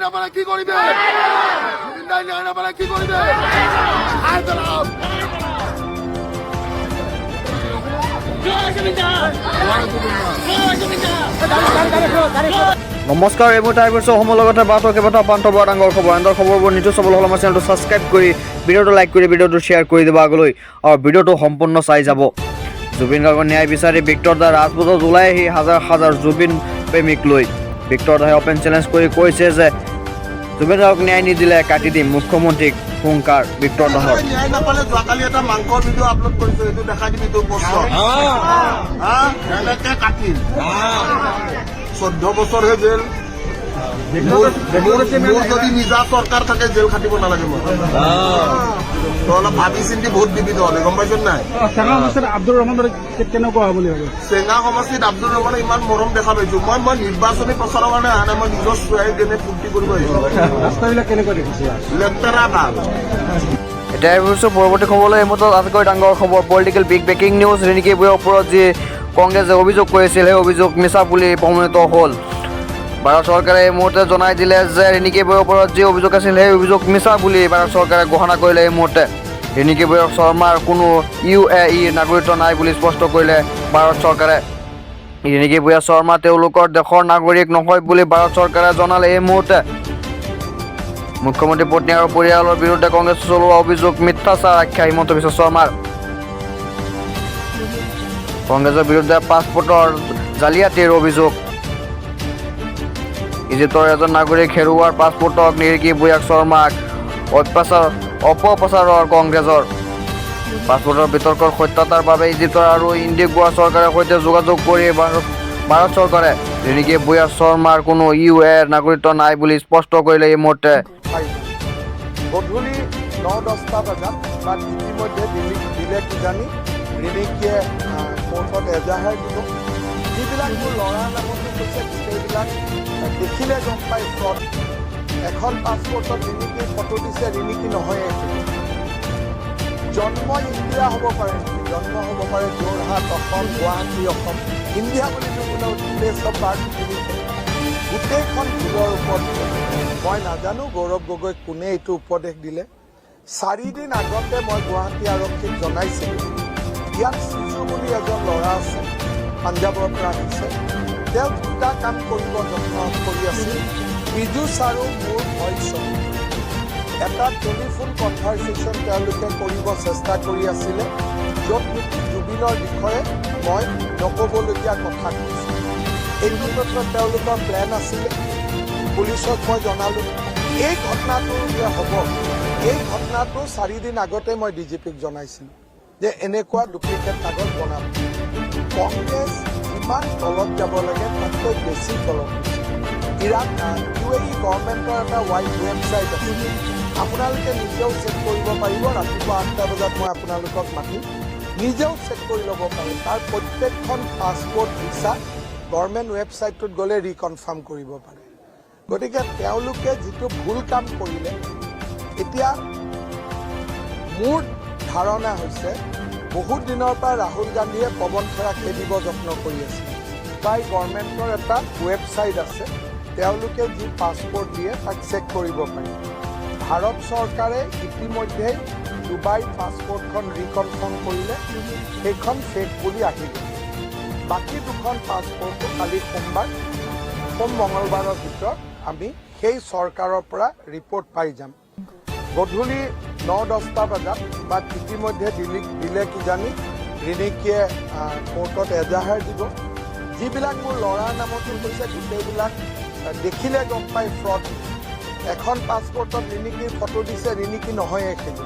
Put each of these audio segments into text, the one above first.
নাপালে কি কৰিবে জুবিন দাই ন্যায় নাপালে কি কৰিবে নমস্কাৰ এই মুহূৰ্তে আহিছোঁ অসমৰ লগতে ভাৰতৰ কেইবাটাও প্ৰান্তৰ পৰা ডাঙৰ খবৰবোৰ নিউজ চাবলৈ হ'লে আমাৰ চেনেলটো ছাবস্ক্ৰাইব কৰি ভিডিঅ'টো লাইক কৰি ভিডিঅ'টো শ্বেয়াৰ কৰি দিব আগলৈ আৰু ভিডিঅ'টো সম্পূৰ্ণ চাই যাব। জুবিন গাৰ্গৰ ন্যায় বিচাৰি ভিক্টৰ দা ৰাজপথত ওলাই আহি হাজাৰ হাজাৰ জুবিন প্ৰেমিক লৈ ভিক্টৰ দাই অপেন চেলেঞ্জ কৰি কৈছে যে জুবিন গাৰ্গক ন্যায় নিদিলে কাটি দিম মুখ্যমন্ত্ৰীক হুংকাৰ ভিক্টৰ দাহৰ। ন্যায় নাপালে যোৱাকালি এটা মাংসৰ ভিডিঅ' আপলোড কৰিছো এইটো দেখাই দিবি তোৰ প্ৰশ্ন এনেকে কাটিম 14 বছৰহে জেল মোৰ যদি নিজা চৰকাৰ থাকে জেল খাটিব নালাগে মই তই অলপ ভাবি চিন্তি ভোট দিবি তহঁতে গম পাইছ নাই চেঙা সমষ্টিত আব্দুৰ ৰহমানৰ কেনেকুৱা হ'ব বুলি ভাবে চেঙা সমষ্টিত আব্দুৰ ৰহমানে ইমান মৰম দেখা পাইছো মই নিৰ্বাচনী প্ৰচাৰৰ কাৰণে অহা নাই মই নিজৰ চুৱাই কেনে ফূৰ্তি কৰিব আহিছো ৰাস্তাবিলাক কেনেকুৱা দেখিছে লেতেৰা ভাল এতিয়া আহিছোঁ পৰৱৰ্তী খবৰলৈ এই মুহূৰ্তত আটাইতকৈ ডাঙৰ খবৰ political big breaking news Riniki বুঢ়াৰ ওপৰত যি কংগ্ৰেছে অভিযোগ কৰিছিল সেই অভিযোগ মিছা বুলি প্ৰমাণিত হ'ল। ভাৰত চৰকাৰে এই মুহূৰ্তে জনাই দিলে যে ৰিণিকী বুঢ়াৰ ওপৰত যি অভিযোগ আছিল সেই অভিযোগ মিছা বুলি ভাৰত চৰকাৰে ঘোষণা কৰিলে। এই মুহূৰ্তে ৰিণিকী বুঢ়া শৰ্মাৰ কোনো UAE নাগৰিকত্ব নাই বুলি স্পষ্ট কৰিলে ভাৰত চৰকাৰে। ৰিণিকী বুঢ়া শৰ্মা তেওঁলোকৰ দেশৰ নাগৰিক নহয় বুলি ভাৰত চৰকাৰে জনালে। এই মুহূৰ্তে মুখ্যমন্ত্ৰী পত্নী আৰু পৰিয়ালৰ বিৰুদ্ধে কংগ্ৰেছ চলোৱা অভিযোগ মিথ্যাচাৰ আখ্যা হিমন্ত বিশ্ব শৰ্মাৰ। কংগ্ৰেছৰ বিৰুদ্ধে পাছপোৰ্টৰ জালিয়াতিৰ অভিযোগ। ইজিপ্তৰ এজন নাগৰিক হেৰুওৱাৰ পাছপোৰ্টক ৰিণিকী বুঢ়া শৰ্মাক অপপ্ৰচাৰৰ কংগ্ৰেছৰ। পাছপোৰ্টৰ বিতৰ্কৰ সত্যতাৰ বাবে ইজিপ্তৰ আৰু ইণ্ডিগোৱা চৰকাৰৰ সৈতে যোগাযোগ কৰি ভাৰত চৰকাৰে ৰিণিকী বুঢ়া শৰ্মাৰ কোনো UAE নাগৰিকত্ব নাই বুলি স্পষ্ট কৰিলে। এই মুহূৰ্তে গধূলি 9-10টা বজাত বা ইতিমধ্যে দিলে কিজানি ৰিণিকীয়ে কোৰ্টত এজাহাৰ দিব। যিবিলাক মোৰ ল'ৰাৰ নামতো কৈছে গোটেইবিলাক দেখিলে গম পাই ফ্ৰড। এখন পাছপোৰ্টত ৰিণিকীৰ ফটো দিছে, ৰিণিকী নহয়। জন্ম ইণ্ডিয়া হ'ব পাৰে নেকি? জন্ম হ'ব পাৰে যোৰহাট অসম, গুৱাহাটী অসম। ইণ্ডিয়া বুলিতো কোনো প্লেচ অফ বাৰ্থ নিলিখে। গোটেইখন ভুলৰ ওপৰত মই নাজানো গৌৰৱ গগৈক কোনে এইটো উপদেশ দিলে। 4 দিন আগতে মই গুৱাহাটী আৰক্ষীক জনাইছিলোঁ ইয়াত চিজু বুলি এজন ল'ৰা আছে, পাঞ্জাৱৰ পৰা আহিছে। তেওঁ 2টা কাম কৰিব যত্ন কৰি আছিল। পীযুষ আৰু মোৰ ভইচ এটা টেলিফোন কনভাৰচেশ্যন তেওঁলোকে কৰিব চেষ্টা কৰি আছিলে, য'ত নেকি জুবিনৰ বিষয়ে মই নক'বলগীয়া কথা কৈছোঁ। এইটো তথ্য তেওঁলোকৰ প্লেন আছিলে। পুলিচক মই জনালোঁ এই ঘটনাটো যে হ'ব, এই ঘটনাটো 4 দিন আগতে মই DGPক জনাইছিলোঁ যে এনেকুৱা ডুপ্লিকেট কাগজ বনাব। কংগ্ৰেছ যিমান তলত যাব লাগে তাতকৈ বেছি তলত গৈছে। UAE গভৰ্ণমেণ্টৰ এটা ৱেবছাইট আছে, আপোনালোকে নিজেও চেক কৰিব পাৰিব। ৰাতিপুৱা 8টা বজাত মই আপোনালোকক মাতিম, নিজেও চেক কৰি ল'ব পাৰে। তাৰ প্ৰত্যেকখন পাছপোৰ্ট ভিছা গভৰ্ণমেণ্ট ৱেবছাইটটোত গ'লে ৰিকনফাৰ্ম কৰিব পাৰে। গতিকে তেওঁলোকে যিটো ভুল কাম কৰিলে, এতিয়া মোৰ ধাৰণা হৈছে বহুত দিনৰ পৰা ৰাহুল গান্ধীয়ে পৱন খেৰাক খেদিব যত্ন কৰি আছে। তাই গভৰ্ণমেণ্টৰ এটা ৱেবছাইট আছে, তেওঁলোকে যি পাছপোৰ্ট দিয়ে তাক চেক কৰিব পাৰি। ভাৰত চৰকাৰে ইতিমধ্যে ডুবাইৰ পাছপোৰ্টখন ৰিকনফাৰ্ম কৰিলে, সেইখন ফেক বুলি আহিলে। বাকী 2খন পাছপোৰ্টটো কালি মঙলবাৰৰ ভিতৰত আমি সেই চৰকাৰৰ পৰা ৰিপৰ্ট পাই যাম। গধূলি 9-10টা বজাত বা ইতিমধ্যে দিলে কিজানি ৰিণিকীয়ে কোৰ্টত এজাহাৰ দিব। যিবিলাক মোৰ ল'ৰাৰ নামতো কৈছে গোটেইবিলাক দেখিলে গম পাই ফ্ৰড। এখন পাছপোৰ্টত ৰিণিকীৰ ফটো দিছে, ৰিণিকী নহয়। সেইটো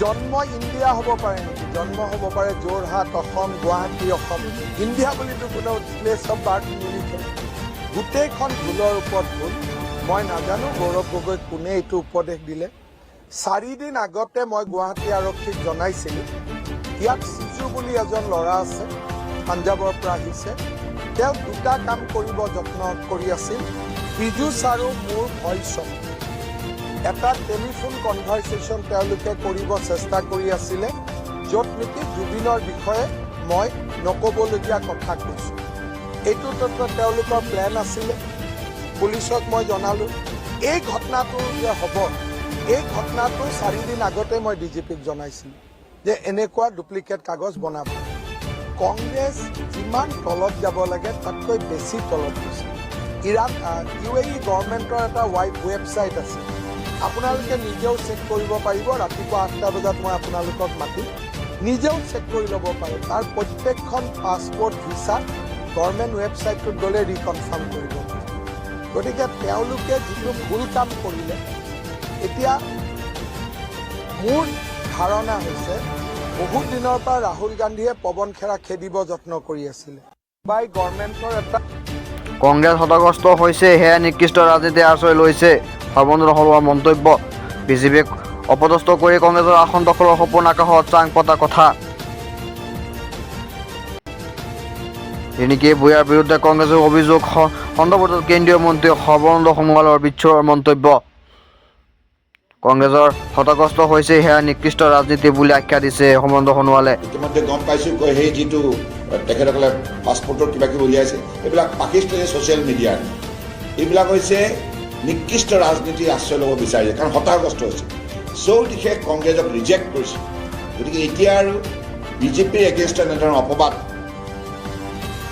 জন্ম ইণ্ডিয়া হ'ব পাৰে নেকি? জন্ম হ'ব পাৰে যোৰহাট অসম, গুৱাহাটী অসম। ইণ্ডিয়া বুলিতো কোনো প্লেচ অফ বাৰ্থ নিলিখে। গোটেইখন ভুলৰ ওপৰত ভুল। মই নাজানো গৌৰৱ গগৈক কোনে এইটো উপদেশ দিলে। 4 দিন আগতে মই গুৱাহাটী আৰক্ষীক জনাইছিলোঁ ইয়াত চিজু বুলি এজন ল'ৰা আছে, পাঞ্জাৱৰ পৰা আহিছে। তেওঁ 2টা কাম কৰিব যত্ন কৰি আছিল। পীযুষ আৰু মোৰ ভইচ এটা টেলিফোন কনভাৰচেশ্যন তেওঁলোকে কৰিব চেষ্টা কৰি আছিলে, য'ত নেকি জুবিনৰ বিষয়ে মই নক'বলগীয়া কথা কৈছোঁ। এইটো তথ্য তেওঁলোকৰ প্লেন আছিলে। পুলিচক মই জনালোঁ এই ঘটনাটো যে হ'ব এই ঘটনাটো 4 দিন আগতে মই DGPক জনাইছিলোঁ যে এনেকুৱা ডুপ্লিকেট কাগজ বনাব কংগ্ৰেছ যিমান তলত যাব লাগে তাতকৈ বেছি তলত গৈছে UAE গভৰ্ণমেণ্টৰ এটা ৱেবছাইট আছে আপোনালোকে নিজেও চেক কৰিব পাৰিব ৰাতিপুৱা 8টা বজাত মই আপোনালোকক মাতি নিজেও চেক কৰি ল'ব পাৰে তাৰ প্ৰত্যেকখন পাছপোৰ্ট ভিছা গভৰ্ণমেণ্ট ৱেবছাইটটোত গ'লে ৰিকনফাৰ্ম কৰিব গতিকে তেওঁলোকে যিটো ভুল কাম কৰিলে এতিয়া মোৰ ধাৰণা হৈছে বহুত দিনৰ পৰা ৰাহুল গান্ধীয়ে পৱন খেৰা খেদিব যত্ন কৰি আছিলে বাই গভৰ্ণমেণ্টৰ এটা কংগ্ৰেছ হতাগ্ৰস্ত হৈছে সেয়া নিকৃষ্ট ৰাজনীতি আশ্ৰয় লৈছে সৰ্বানন্দ সোণোৱালৰ মন্তব্য বিজেপিক অপদস্থ কৰি কংগ্ৰেছৰ আসন দখলৰ সপোন আকাশত চাং পতা কথা ৰিণিকী ভূঞাৰ বিৰুদ্ধে কংগ্ৰেছৰ অভিযোগ সন্দৰ্ভত কেন্দ্ৰীয় মন্ত্ৰী সৰ্বানন্দ সোণোৱালৰ বিচ্ছুৰ মন্তব্য কংগ্ৰেছৰ হতাগ্ৰস্ত হৈছে সেয়া নিকৃষ্ট ৰাজনীতি বুলি আখ্যা দিছে সৰ্বানন্দ সোণোৱালে ইতিমধ্যে গম পাইছোঁ সেই যিটো তেখেতসকলে পাছপৰ্টৰ কিবা কিবি উলিয়াইছে এইবিলাক পাকিস্তানী ছ'চিয়েল মিডিয়াৰ এইবিলাক হৈছে নিকৃষ্ট ৰাজনীতি আশ্ৰয় ল'ব বিচাৰিছে কাৰণ হতাশগ্ৰস্ত হৈছে চৌদিশে কংগ্ৰেছক ৰিজেক্ট কৰিছে গতিকে এতিয়া আৰু বিজেপিৰ এগেইনষ্টত এনেধৰণৰ অপবাদ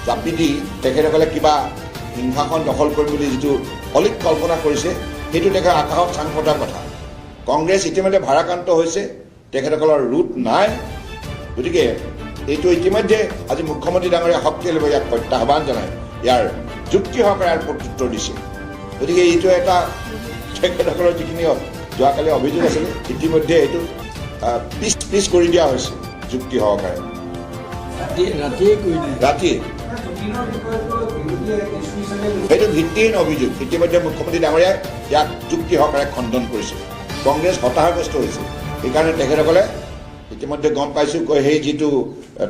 জাপি দি তেখেতসকলে কিবা সিংহাসন দখল কৰিম বুলি যিটো অলিক কল্পনা কৰিছে সেইটো তেখেত আকাশত চাং পতাৰ কথা কংগ্ৰেছ ইতিমধ্যে ভাৰাক্ৰান্ত হৈছে তেখেতসকলৰ ৰুট নাই গতিকে এইটো ইতিমধ্যে আজি মুখ্যমন্ত্ৰী ডাঙৰীয়া শক্তিশালী ইয়াক প্ৰত্যাহ্বান জনায় ইয়াৰ যুক্তি সহকাৰে ইয়াৰ প্ৰত্যুত্তৰ দিছে গতিকে এইটো এটা তেখেতসকলৰ যিখিনি যোৱাকালি অভিযোগ আছিলে ইতিমধ্যে এইটো পিছ কৰি দিয়া হৈছে যুক্তি সহকাৰে ৰাতি সেইটো ভিত্তিহীন অভিযোগ ইতিমধ্যে মুখ্যমন্ত্ৰী ডাঙৰীয়াই ইয়াক যুক্তি সহকাৰে খণ্ডন কৰিছে কংগ্ৰেছ হতাশাগ্ৰস্ত হৈছে সেইকাৰণে তেখেতসকলে ইতিমধ্যে গম পাইছোঁ সেই যিটো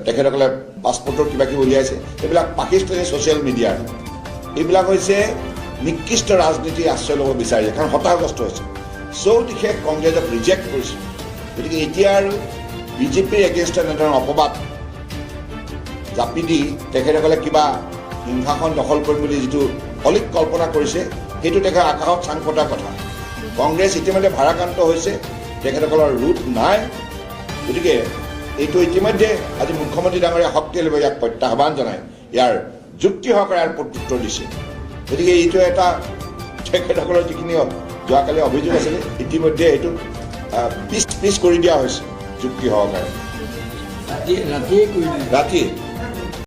তেখেতসকলে পাছপৰ্টৰ কিবা কিবি উলিয়াইছে এইবিলাক পাকিস্তানী ছ'চিয়েল মিডিয়াৰ এইবিলাক হৈছে নিকৃষ্ট ৰাজনীতি আশ্ৰয় ল'ব বিচাৰিছে কাৰণ হতাশাগ্ৰস্ত হৈছে চৌদিশে কংগ্ৰেছক ৰিজেক্ট কৰিছে গতিকে এতিয়া আৰু বিজেপিৰ এগেইনষ্টত এনেধৰণৰ অপবাদ জাপি দি তেখেতসকলে কিবা সিংহাসন দখল কৰিম বুলি যিটো অলিক কল্পনা কৰিছে সেইটো তেখেত আকাশত চাং পতাৰ কথা কংগ্ৰেছ ইতিমধ্যে ভাৰাক্ৰান্ত হৈছে তেখেতসকলৰ ৰুট নাই গতিকে এইটো ইতিমধ্যে আজি মুখ্যমন্ত্ৰী ডাঙৰীয়া শক্তিশালী ইয়াক প্ৰত্যাহ্বান জনায় ইয়াৰ যুক্তি সহকাৰে ইয়াৰ প্ৰত্যুত্তৰ দিছে গতিকে এইটো এটা তেখেতসকলৰ যিখিনি যোৱাকালি অভিযোগ আছিলে ইতিমধ্যে এইটো পিছ কৰি দিয়া হৈছে যুক্তি সহকাৰে ৰাতি